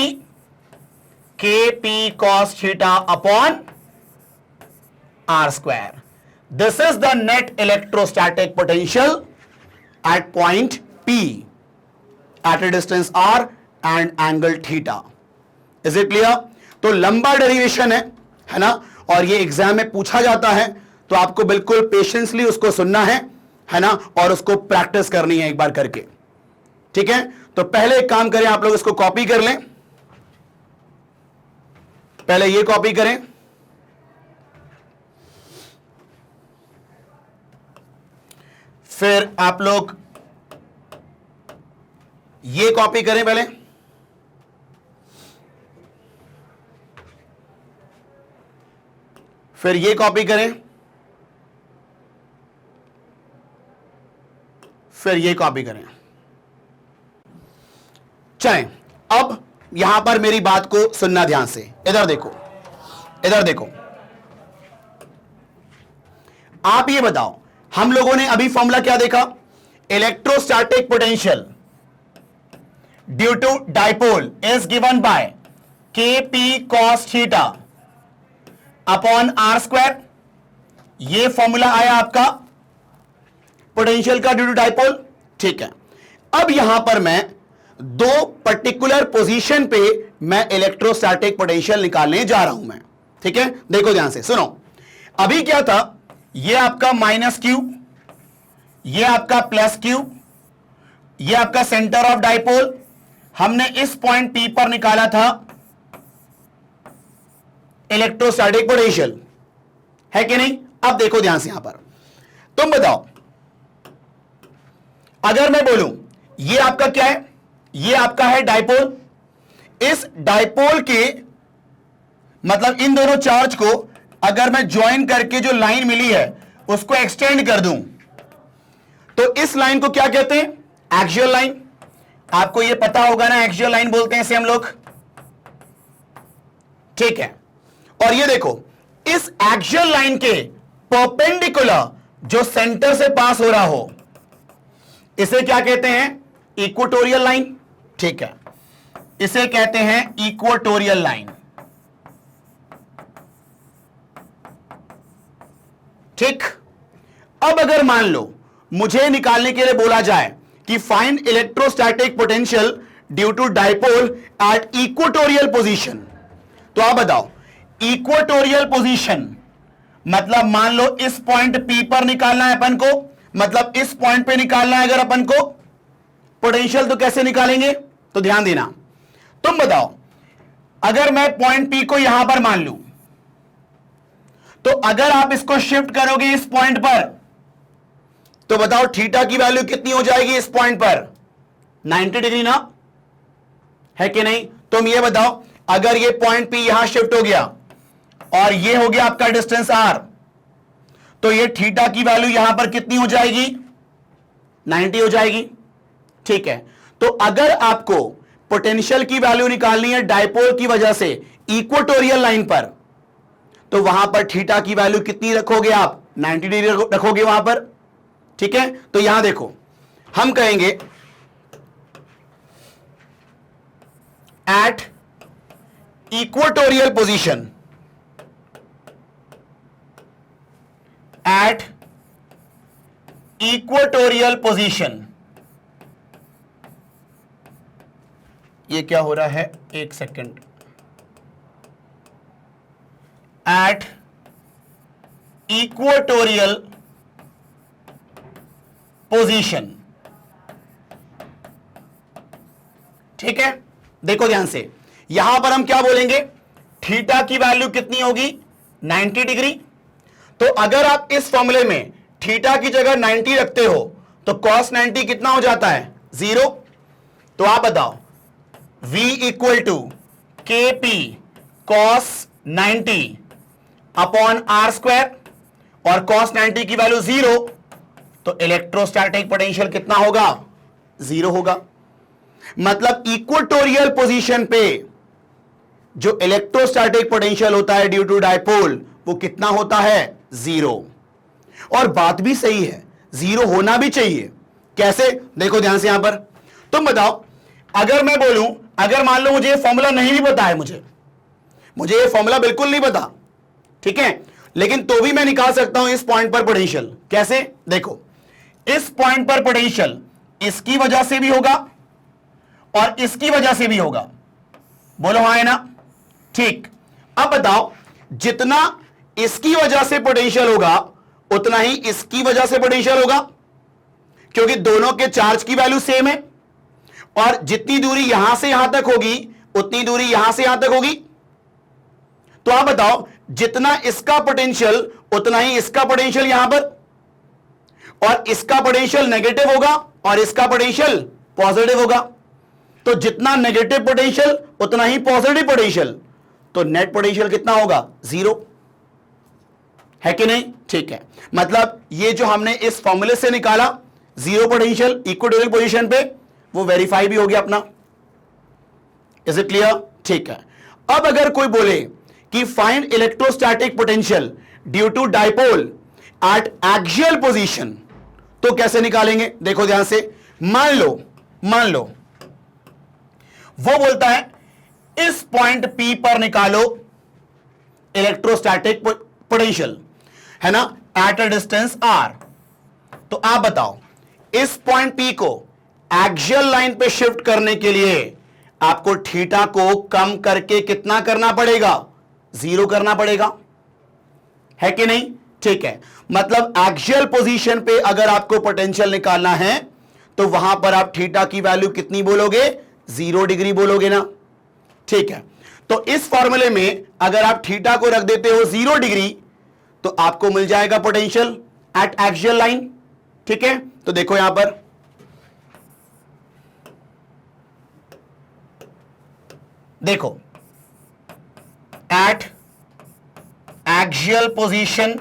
k P cos theta upon R square. This is the net electrostatic potential at point P at a distance R and angle theta. Is it clear? तो लंबा डेरिवेशन है ना, और ये एग्जाम में पूछा जाता है, तो आपको बिल्कुल पेशेंसली उसको सुनना है ना, और उसको प्रैक्टिस करनी है एक बार करके, ठीक है। तो पहले एक काम करें, आप लोग इसको कॉपी कर लें, पहले ये कॉपी करें, फिर आप लोग ये कॉपी करें पहले, फिर ये कॉपी करें, फिर ये कॉपी करें। चलें, अब यहां पर मेरी बात को सुनना ध्यान से, इधर देखो, इधर देखो। आप ये बताओ, हम लोगों ने अभी फॉर्मूला क्या देखा, electrostatic potential due to dipole is given by K P cos theta upon R square. ये फॉर्मूला आया आपका पोटेंशियल का ड्यू टू डाइपोल, ठीक है। अब यहां पर मैं दो पर्टिकुलर पोजीशन पे मैं इलेक्ट्रोस्टैटिक पोटेंशियल निकालने जा रहा हूं मैं, ठीक है। देखो ध्यान से सुनो, अभी क्या था, ये आपका माइनस क्यू, ये आपका प्लस क्यू, ये आपका सेंटर ऑफ डाइपोल। हमने इस पॉइंट P पर निकाला था इलेक्ट्रोस्टैटिक पोटेंशियल, है कि नहीं? अब देखो ध्यान से यहां पर, तुम बताओ, अगर मैं बोलूं ये आपका क्या है, ये आपका है डाइपोल। इस डाइपोल के मतलब इन दोनों चार्ज को अगर मैं ज्वाइन करके जो लाइन मिली है उसको एक्सटेंड कर दूं तो इस लाइन को क्या कहते हैं? Axial line. आपको ये पता होगा ना, एक्सियल लाइन बोलते हैं इसे हम लोग, ठीक है। और ये देखो, इस एक्सियल लाइन के परपेंडिकुलर जो सेंटर से पास हो रहा हो इसे क्या कहते हैं? इक्वेटोरियल लाइन, ठीक है, इसे कहते हैं इक्वेटोरियल लाइन, ठीक। अब अगर मान लो मुझे निकालने के लिए बोला जाए कि find electrostatic potential due to dipole at equatorial position, तो आप बताओ इक्वेटोरियल पोजीशन मतलब मान लो इस पॉइंट P पर निकालना है अपन को, मतलब इस पॉइंट पे निकालना है अगर अपन को पोटेंशियल, तो कैसे निकालेंगे? तो ध्यान देना, तुम बताओ अगर मैं पॉइंट P को यहां पर मान लूं तो अगर आप इसको शिफ्ट करोगे इस पॉइंट पर तो बताओ थीटा की वैल्यू कितनी हो जाएगी इस पॉइंट पर? 90 डिग्री ना, है कि नहीं? तुम ये बताओ, अगर ये पॉइंट P यहां शिफ्ट हो गया और ये हो गया आपका डिस्टेंस r, तो ये थीटा की वैल्यू यहां पर कितनी हो जाएगी? 90 हो जाएगी, ठीक है। तो अगर आपको पोटेंशियल की वैल्यू निकालनी है डाइपोल की वजह से इक्वेटोरियल लाइन पर, तो वहां पर थीटा की वैल्यू कितनी रखोगे आप? 90 डिग्री रखोगे वहां पर, ठीक है। तो यहां देखो, हम कहेंगे eight equatorial position, eight equatorial position, ये क्या हो रहा है? एक सेकेंड, एट इक्वेटोरियल पोजीशन, ठीक है। देखो ध्यान से, यहां पर हम क्या बोलेंगे? थीटा की वैल्यू कितनी होगी? 90 डिग्री। तो अगर आप इस फॉर्मूले में थीटा की जगह 90 रखते हो तो cos 90 कितना हो जाता है? 0। तो आप बताओ V equal to k P cos 90 upon R square, और cos 90 की वैल्यू 0, तो इलेक्ट्रोस्टैटिक पोटेंशियल कितना होगा? 0 होगा। मतलब इक्वेटोरियल पोजीशन पे जो इलेक्ट्रोस्टैटिक पोटेंशियल होता है ड्यू टू डाइपोल वो कितना होता है? 0। और बात भी सही है, 0 होना भी चाहिए। कैसे? देखो ध्यान से यहां पर, तुम बताओ, अगर मैं बोलूं, अगर मान लो मुझे ये फॉर्मूला नहीं भी पता है, मुझे ये फॉर्मूला बिल्कुल नहीं पता, ठीक है, लेकिन तो भी मैं निकाल सकता हूं इस पॉइंट पर पोटेंशियल। कैसे? देखो, इस पॉइंट पर पोटेंशियल इसकी वजह से भी होगा और इसकी वजह से भी होगा। बोलो हाँ है ना? ठीक। अब बताओ, जितना इसकी वजह से पोटेंशियल होगा उतना ही इसकी वजह से पोटेंशियल होगा, क्योंकि दोनों के चार्ज की वैल्यू सेम है, और जितनी दूरी यहां से यहां तक होगी उतनी दूरी यहां से यहां तक होगी। तो आप बताओ, जितना इसका पोटेंशियल उतना ही इसका पोटेंशियल यहां पर, और इसका पोटेंशियल नेगेटिव होगा और इसका पोटेंशियल पॉजिटिव होगा। तो जितना नेगेटिव पोटेंशियल उतना ही पॉजिटिव पोटेंशियल, तो नेट पोटेंशियल कितना होगा? 0, है कि नहीं? ठीक है। मतलब ये जो हमने इस फॉर्मूले से निकाला 0 पोटेंशियल इक्वेटोरियल पोजीशन पे, वो वेरीफाई भी हो गया अपना। Is it clear? ठीक है। अब अगर कोई बोले कि find electrostatic potential due to dipole at axial position, तो कैसे निकालेंगे? देखो ध्यान से, मान लो वो बोलता है इस पॉइंट P पर निकालो इलेक्ट्रोस्टैटिक पोटेंशियल, है ना, एट अ डिस्टेंस r। तो आप बताओ, इस पॉइंट P को एक्सियल लाइन पे शिफ्ट करने के लिए आपको थीटा को कम करके कितना करना पड़ेगा? 0 करना पड़ेगा, है कि नहीं? ठीक है, मतलब एक्सियल पोजीशन पे अगर आपको पोटेंशियल निकालना है तो वहां पर आप थीटा की वैल्यू कितनी बोलोगे? 0 डिग्री बोलोगे ना। ठीक है, तो इस फॉर्मूले में अगर आप थीटा को रख देते हो 0 डिग्री तो आपको मिल जाएगा पोटेंशियल एट एक्सियल लाइन। ठीक है, तो देखो यहां पर देखो, एट एक्सियल पोजीशन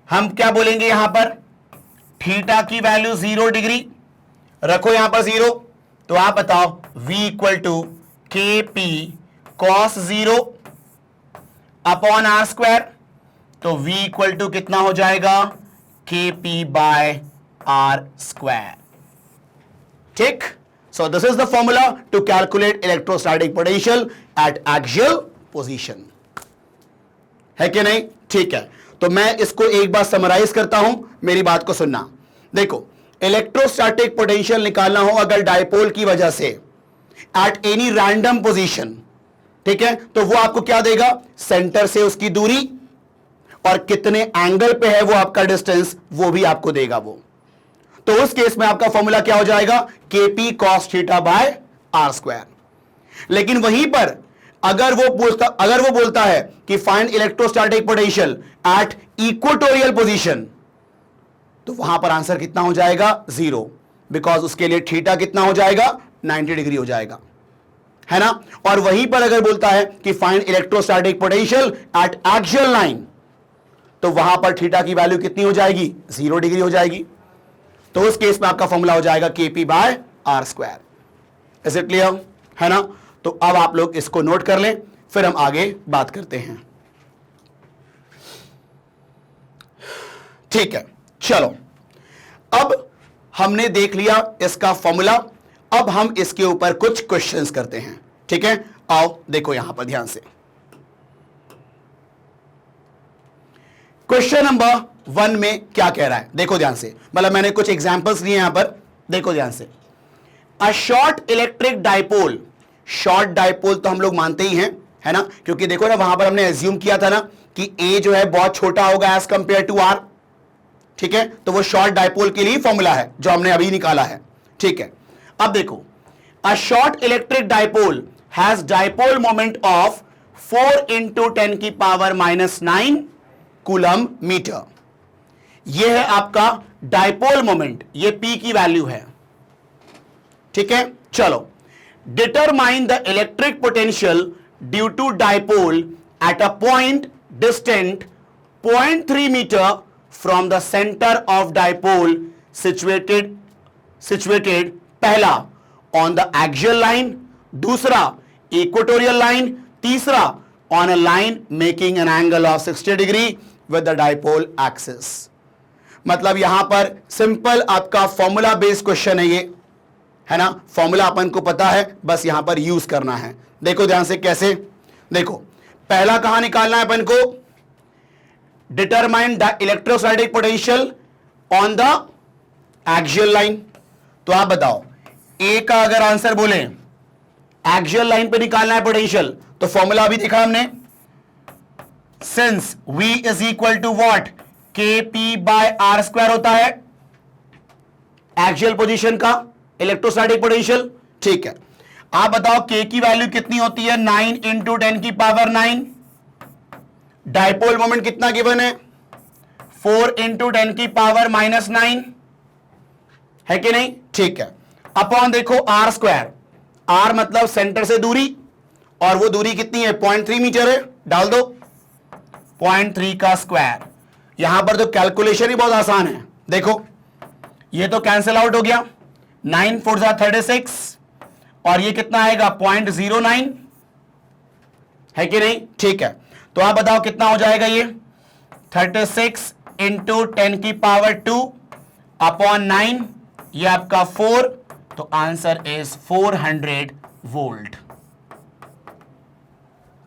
हम क्या बोलेंगे यहां पर? थीटा की वैल्यू 0 डिग्री रखो यहां पर 0, तो आप बताओ v equal to k P cos 0 upon R square, तो v इक्वल टू कितना हो जाएगा? K P by R square. ठीक, so this is the formula to calculate electrostatic potential at axial position, है कि नहीं? ठीक है, तो मैं इसको एक बार समराइज करता हूं, मेरी बात को सुनना। देखो, इलेक्ट्रोस्टैटिक पोटेंशियल निकालना हो अगर डायपोल की वजह से एट एनी रैंडम पोजीशन, ठीक है, तो वो आपको क्या देगा? सेंटर से उसकी दूरी और कितने एंगल पे है वो आपका डिस्टेंस, वो भी आपको देगा वो। तो उस केस में आपका फॉर्मूला क्या हो जाएगा? K P cos theta by R square. लेकिन वहीं पर अगर वो बोलता है कि find electrostatic potential at equatorial position, तो वहां पर आंसर कितना हो जाएगा? 0, बिकॉज उसके लिए थीटा कितना हो जाएगा? 90 डिग्री हो जाएगा, है ना। और वहीं पर अगर बोलता है कि find electrostatic potential at axial line, तो वहां पर थीटा की वैल्यू कितनी हो जाएगी? 0 डिग्री हो जाएगी। तो उस केस में आपका फॉर्मूला हो जाएगा k P by R square. Is it clear? है ना। तो अब आप लोग इसको नोट कर लें, फिर हम आगे बात करते हैं। ठीक है, चलो, अब हमने देख लिया इसका फॉर्मूला, अब हम इसके ऊपर कुछ क्वेश्चंस करते हैं। ठीक है, आओ देखो यहां पर ध्यान से। क्वेश्चन नंबर 1 में क्या कह रहा है, देखो ध्यान से। मतलब मैंने कुछ एग्जांपल्स लिए यहां पर, देखो ध्यान से। A short electric dipole, short dipole तो हम लोग मानते ही हैं, है ना, क्योंकि देखो ना वहां पर हमने एज्यूम किया था ना कि ए जो है बहुत छोटा होगा एज कंपेयर टू आर। ठीक है, तो वो शॉर्ट डाइपोल के लिए फॉर्मूला है जो हमने अभी निकाला है। ठीक है, अब देखो, a short electric dipole has dipole moment of 4 into 10 की पावर -9 कूलम मीटर। यह है आपका डाइपोल मोमेंट, ये पी की वैल्यू है। ठीक है, चलो, determine the electric potential due to dipole at a point distant 0.3 meter from the center of dipole situated पहला on the axial line, दूसरा equatorial line, तीसरा on a line making an angle of 60 degree with the dipole axis। मतलब यहां पर सिंपल आपका फॉर्मूला बेस्ड क्वेश्चन है ये, है ना। फॉर्मूला अपन को पता है, बस यहां पर यूज करना है। देखो ध्यान से कैसे, देखो पहला कहां निकालना है अपन को? Determine the electrostatic potential on the axial line. तो आप बताओ, ए का अगर आंसर बोले एक्सियल लाइन पे निकालना है पोटेंशियल, तो फॉर्मूला अभी देखा हमने, since V is equal to what? K P by R square होता है एक्सियल पोजीशन का इलेक्ट्रोस्टैटिक पोटेंशियल। ठीक है, आप बताओ के की वैल्यू कितनी होती है? 9 इंटू 10 की पावर 9। डाइपोल मोमेंट कितना गिवन है? 4 इंटू 10 की पावर -9, है कि नहीं? ठीक है, अपॉन देखो आर स्क्वायर, आर मतलब सेंटर से दूरी, और वो दूरी कितनी है? 0.3 मीटर है, डाल दो 0.3 का स्क्वायर। यहां पर तो कैलकुलेशन ही बहुत आसान है, देखो ये तो कैंसिल आउट हो गया, 9 4 जा 36, और ये कितना आएगा? 0.09, है कि नहीं? ठीक है, तो आप बताओ कितना हो जाएगा ये? 36 इंटू 10 की पावर 2 अपॉन 9, ये आपका 4, तो आंसर इज 400 वोल्ट।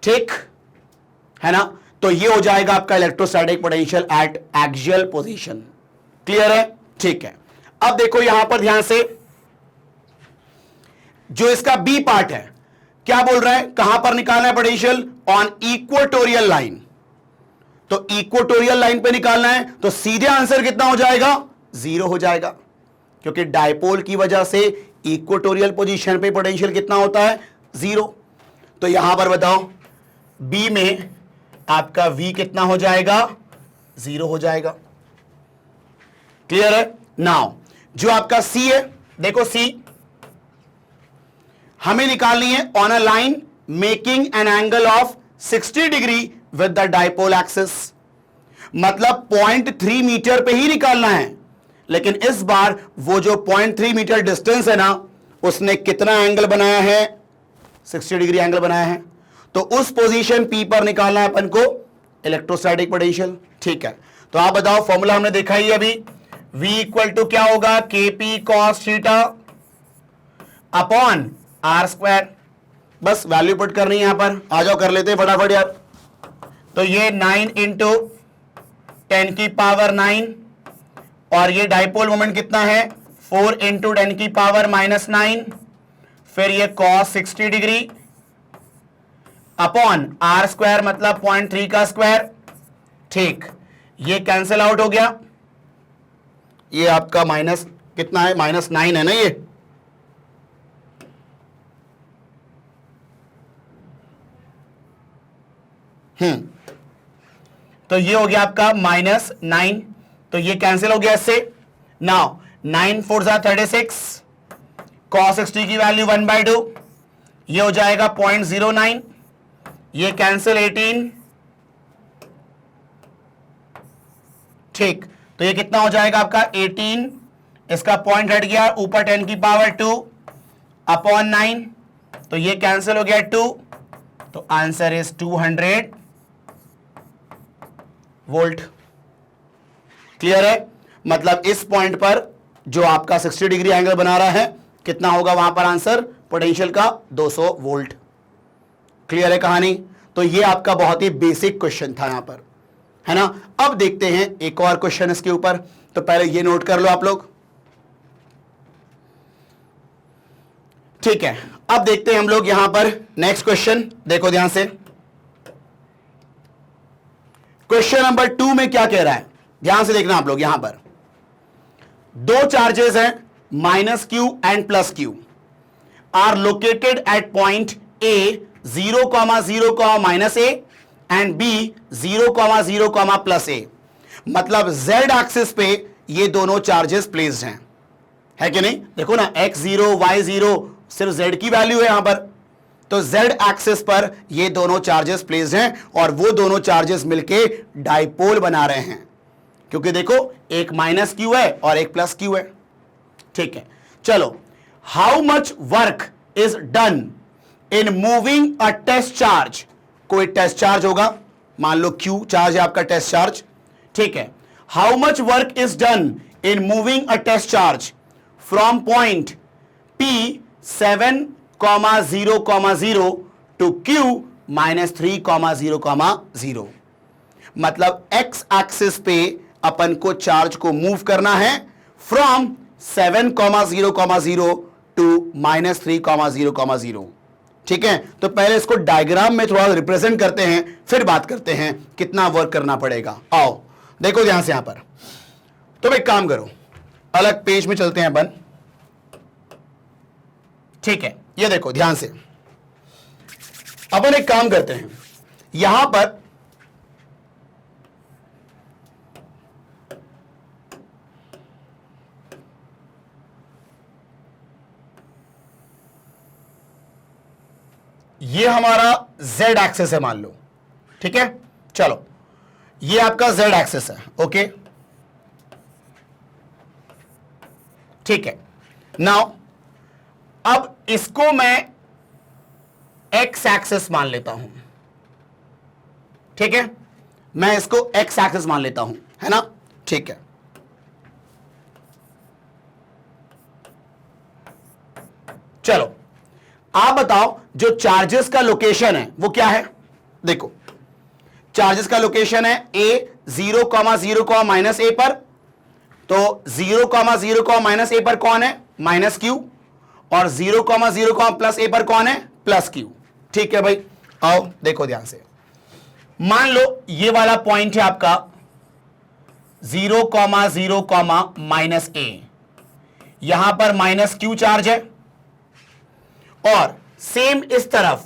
ठीक है ना। तो ये हो जाएगा आपका electrostatic potential at axial position. Clear है? ठीक है, अब देखो यहां पर ध्यान से, जो इसका बी पार्ट है, क्या बोल रहा है, कहां पर निकालना है पोटेंशियल, ऑन इक्वेटोरियल लाइन। तो इक्वेटोरियल लाइन पे निकालना है, तो सीधे आंसर कितना हो जाएगा, 0 हो जाएगा, क्योंकि डायपोल की वजह से इक्वेटोरियल पोजीशन पे पोटेंशियल कितना होता है, 0। तो यहां पर बताओ बी में आपका V कितना हो जाएगा, 0 हो जाएगा। क्लियर है। नाउ जो आपका C है, देखो C हमें निकालनी है on a line making an angle of 60 degree with the dipole axis. मतलब 0.3 मीटर पे ही निकालना है, लेकिन इस बार वो जो 0.3 मीटर डिस्टेंस है ना, उसने कितना एंगल बनाया है, 60 डिग्री एंगल बनाया है। तो उस पोजीशन P पर निकालना है अपन को इलेक्ट्रोस्टैटिक पोटेंशियल। ठीक है, तो आप बताओ, फॉर्मूला हमने देखा ही अभी, V इक्वल टू क्या होगा, KP cos theta upon R square. बस वैल्यू पुट करनी है यहां पर, आ जाओ कर लेते हैं फटाफट यार। तो ये 9 इंटू 10 की पावर 9, और ये डाइपोल मोमेंट कितना है, 4 इंटू 10 की पावर -9, फिर ये cos 60 degree upon R square, मतलब 0.3 का स्क्वायर। ठीक, ये कैंसिल आउट हो गया, ये आपका माइनस कितना है, -9 है ना ये। तो ये हो गया आपका -9, तो ये कैंसिल हो गया इससे। नाउ 9 4 जा 36, cos 60 की वैल्यू 1/2, ये हो जाएगा 0.09, ये कैंसिल 18। ठीक, तो ये कितना हो जाएगा आपका 18, इसका पॉइंट हट गया, ऊपर 10 की पावर 2 अपॉन 9, तो ये कैंसिल हो गया 2, तो आंसर इज 200 वोल्ट। क्लियर है। मतलब इस पॉइंट पर जो आपका 60 डिग्री एंगल बना रहा है, कितना होगा वहां पर आंसर पोटेंशियल का, 200 वोल्ट। क्लियर है कहानी। तो ये आपका बहुत ही बेसिक क्वेश्चन था यहां पर, है ना। अब देखते हैं एक और क्वेश्चन इसके ऊपर, तो पहले ये नोट कर लो आप लोग। ठीक है, अब देखते हैं हम लोग यहां पर नेक्स्ट क्वेश्चन, देखो ध्यान से। क्वेश्चन नंबर 2 में क्या कह रहा है, ध्यान से देखना आप लोग। यहां पर दो चार्जेस हैं, -q and +q, are located at point A 0,0, -a and B 0,0, +a। मतलब z एक्सिस पे ये दोनों चार्जेस प्लेस्ड हैं, है कि नहीं। देखो ना, x0 y0 सिर्फ z की वैल्यू है यहां पर, तो z एक्सिस पर ये दोनों चार्जेस प्लेस्ड हैं, और वो दोनों चार्जेस मिलके डाइपोल बना रहे हैं, क्योंकि देखो एक -q है और एक +q है। ठीक है, चलो, how much work is done in moving a test charge. कोई टेस्ट चार्ज होगा, मान लो q चार्ज है आपका, टेस्ट चार्ज। ठीक है, how much work is done in moving a test charge from point P 7,0,0 to Q -3,0,0। मतलब x एक्सिस पे अपन को चार्ज को मूव करना है फ्रॉम 7,0,0 टू -3,0,0। ठीक है, तो पहले इसको डायग्राम में थोड़ा रिप्रेजेंट करते हैं, फिर बात करते हैं कितना वर्क करना पड़ेगा। आओ देखो ध्यान से यहां पर। तो एक काम करो, अलग पेज में चलते हैं अपन। ठीक है, ये देखो ध्यान से, अपन एक काम करते हैं, यहां पर ये हमारा z एक्सिस है मान लो। ठीक है, चलो ये आपका z एक्सिस है। ओके, ठीक है। नाउ अब इसको मैं x एक्सिस मान लेता हूं। ठीक है, मैं इसको x एक्सिस मान लेता हूं, है ना। ठीक है, चलो आप बताओ, जो चार्जेस का लोकेशन है वो क्या है। देखो, चार्जेस का लोकेशन है A 0,0, -a पर, तो 0,0, -a पर कौन है, -q, और 0,0, +a पर कौन है, प्लस क्यू। ठीक है भाई, आओ देखो ध्यान से। मान लो ये वाला पॉइंट है आपका 0,0, माइनस ए, यहां पर माइनस क्यू चार्ज है, और सेम इस तरफ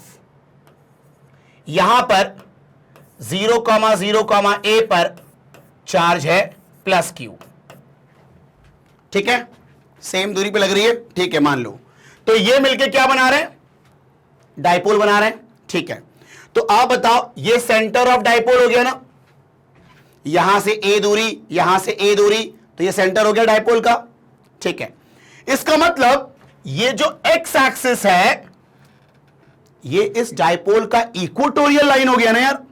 यहां पर 0,0, ए पर चार्ज है प्लस क्यू। ठीक है, सेम दूरी पे लग रही है। ठीक है, मान लो तो ये मिलके क्या बना रहे हैं, डाइपोल बना रहे हैं। ठीक है, तो आप बताओ ये सेंटर ऑफ डाइपोल हो गया ना, यहां से ए दूरी, यहां से ए दूरी, तो ये सेंटर हो गया डाइपोल का। ठीक है, इसका मतलब ये जो एक्स एक्सिस है ये इस डाइपोल का इक्वेटोरियल लाइन हो गया ना यार।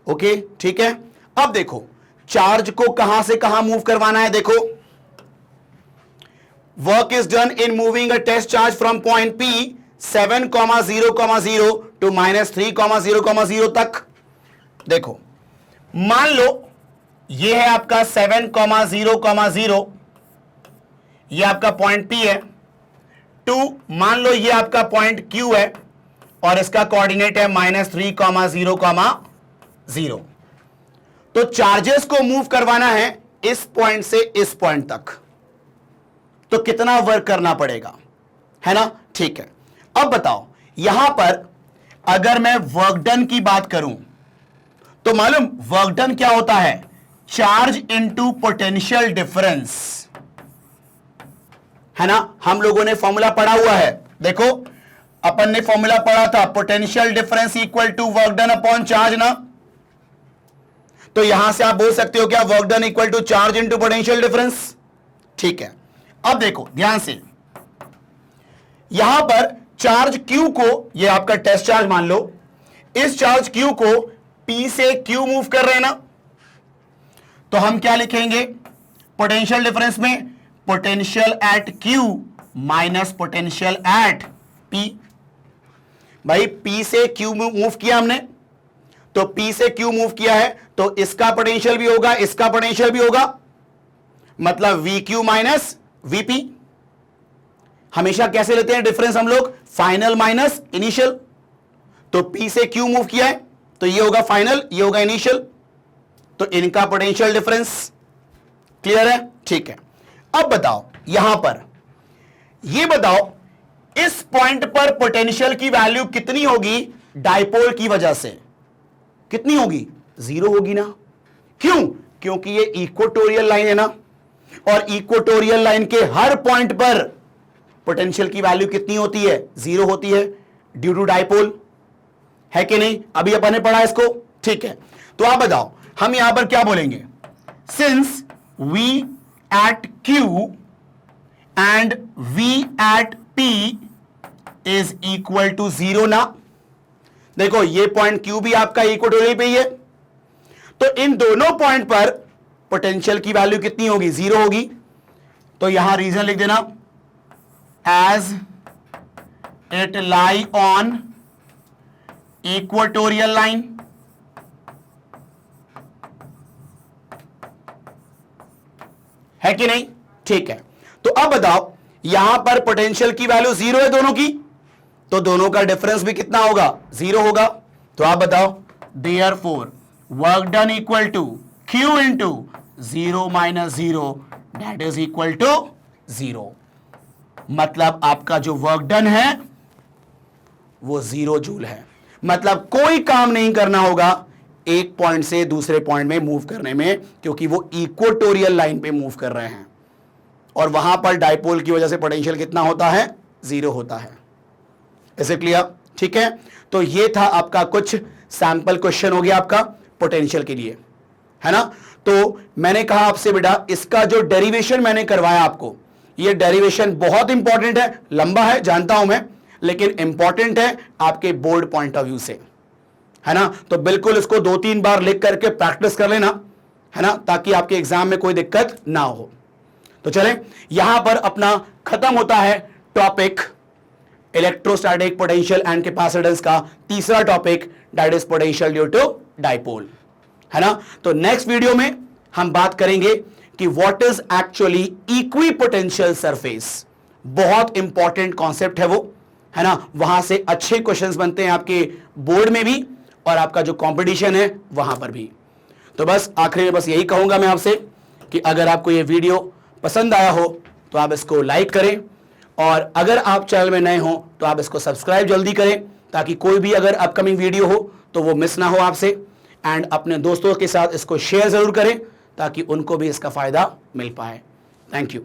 ओके, ठीक है। अब देखो चार्ज को कहां से कहां मूव करवाना है, देखो work is done in moving a test charge from point P 7,0,0 to -3,0,0 तक। देखो मान लो ये है आपका 7,0,0, ये आपका पॉइंट P है, टू मान लो ये आपका पॉइंट Q है और इसका कोऑर्डिनेट है -3,0,0। तो चार्जेस को मूव करवाना है इस पॉइंट से इस पॉइंट तक, तो कितना वर्क करना पड़ेगा, है ना। ठीक है, अब बताओ यहां पर अगर मैं वर्क डन की बात करूं तो मालूम वर्क डन क्या होता है, चार्ज इनटू पोटेंशियल डिफरेंस, है ना। हम लोगों ने फॉर्मूला पढ़ा हुआ है, देखो अपन ने फॉर्मूला पढ़ा था, potential difference equal to work done upon charge ना। तो यहां से आप बोल सकते हो क्या, work done equal to charge into potential difference. ठीक है, अब देखो ध्यान से, यहां पर चार्ज Q को, ये आपका टेस्ट चार्ज मान लो, इस चार्ज Q को P से Q मूव कर रहे हैं ना, तो हम क्या लिखेंगे पोटेंशियल डिफरेंस में, potential at Q minus potential at P। भाई P से Q मूव किया हमने, तो P से Q मूव किया है तो इसका पोटेंशियल भी होगा, इसका पोटेंशियल भी होगा, मतलब VQ माइनस VP। हमेशा कैसे लेते हैं डिफरेंस हम लोग, फाइनल माइनस इनिशियल। तो P से Q मूव किया है तो ये होगा फाइनल, ये होगा इनिशियल, तो इनका पोटेंशियल डिफरेंस। क्लियर है, ठीक है। अब बताओ यहां पर, ये बताओ इस पॉइंट पर पोटेंशियल की वैल्यू कितनी होगी डाइपोल की वजह से, कितनी होगी, 0 होगी ना। क्यों, क्योंकि ये इक्वेटोरियल लाइन है ना, और इक्वेटोरियल लाइन के हर पॉइंट पर पोटेंशियल की वैल्यू कितनी होती है, 0 होती है, ड्यू टू डाइपोल, है कि नहीं। अभी अपन ने पढ़ा इसको। ठीक है, तो आप बताओ हम यहां पर क्या बोलेंगे, since V at Q and V at P is equal to 0 ना। देखो ये पॉइंट Q भी आपका इक्वेटोरियल पे ही है, तो इन दोनों पॉइंट पर पोटेंशियल की वैल्यू कितनी होगी, 0 होगी। तो यहां रीजन लिख देना, as it lie on equatorial line, है कि नहीं। ठीक है, तो अब बताओ यहां पर पोटेंशियल की वैल्यू 0 है दोनों की, तो दोनों का डिफरेंस भी कितना होगा, 0 होगा। तो आप बताओ, therefore work done equal to Q into 0 minus 0 that is equal to 0। मतलब आपका जो वर्क डन है वो 0 जूल है। मतलब कोई काम नहीं करना होगा एक पॉइंट से दूसरे पॉइंट में मूव करने में, क्योंकि वो इक्वेटोरियल लाइन पे मूव कर रहे हैं, और वहां पर डाइपोल की वजह से पोटेंशियल कितना होता है, 0 होता है। ऐसे क्लियर, ठीक है। तो ये था आपका कुछ सैंपल क्वेश्चन हो गया आपका पोटेंशियल के लिए, है ना। तो मैंने कहा आपसे बेटा इसका जो डेरिवेशन मैंने करवाया आपको, ये डेरिवेशन बहुत इंपॉर्टेंट है, लंबा है जानता हूं मैं, लेकिन इंपॉर्टेंट है आपके बोर्ड पॉइंट ऑफ व्यू से, है ना। तो बिल्कुल इसको 2-3 बार लिख करके प्रैक्टिस कर लेना, है ना, ताकि आपके एग्जाम में कोई दिक्कत ना हो। तो चलें, यहां पर अपना खत्म होता है topic electrostatic potential and capacitance का तीसरा topic, that is potential due to dipole, है ना। तो नेक्स्ट वीडियो में हम बात करेंगे कि what is actually equipotential surface. बहुत इंपॉर्टेंट कॉन्सेप्ट है वो, है ना, वहां से अच्छे क्वेश्चंस बनते हैं आपके बोर्ड में भी और आपका जो कंपटीशन है वहां पर भी। तो बस आखिरी में बस यही कहूंगा मैं आपसे कि अगर आपको ये वीडियो पसंद आया हो तो आप इसको लाइक करें, और अगर आप चैनल में नए हो तो आप इसको सब्सक्राइब जल्दी करें, ताकि कोई भी अगर अपकमिंग वीडियो हो तो वो मिस ना हो आपसे। एंड अपने दोस्तों के साथ इसको शेयर जरूर करें ताकि उनको भी इसका फायदा मिल पाए। Thank you.